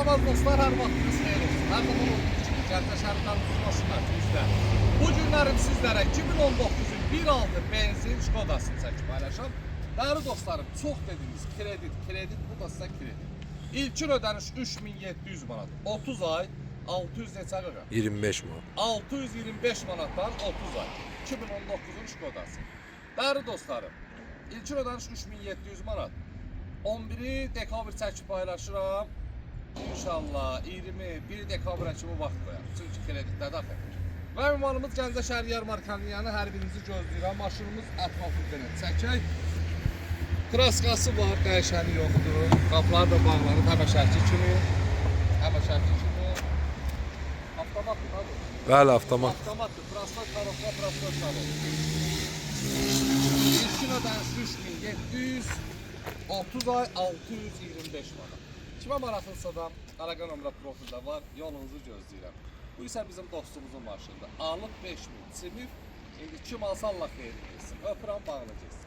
Yaramaz dostlar, her vaxtınız xeyir olsun. Her zaman olduğu kimi Gəncə şəhərindən tutmasınlar bizdə. Bu günlərim sizlərə 2019-un 1.6 benzin Şkodasını çəkib paylaşam. Değerli dostlarım, çox dediniz kredit, bu da sizə kredit. İlkin ödəniş 3700 manat, 30 ay 600 neçə qədər? 25 manat. 625 manatdan 30 ay. 2019'un Şkodası. Değerli dostlarım, ilkin ödəniş 3700 manat. 11 dekabr çəkib paylaşıram. İnşallah 21 dekabr kimi vaxt qoyar. Çünki kreditlədə axı. Və ünvanımız Gəncə şəhər yarmarkanın yanı, hər birinizi gözləyirəm. Maşınımız ətraflıqdan çəkək. Kraskası var, dəyişəni yoxdur. Qapılar da bağlanıb həməşəki kimi. Avtomatdır abi. Bəli, avtomat. Avtomatdır. Prostat karosla, prostat karosla. İlkin ödəniş 3700, 30 ay 625 manat. Kimə maraqlısa da əlaqə nömrə profildə var, yolunuzu gözləyirəm. Bu isə bizim dostumuzun maşınıdır. Alıb 5000 çimir. İndi kim alsa Allah xeyir versin. Öpürəm, bağlı getsin.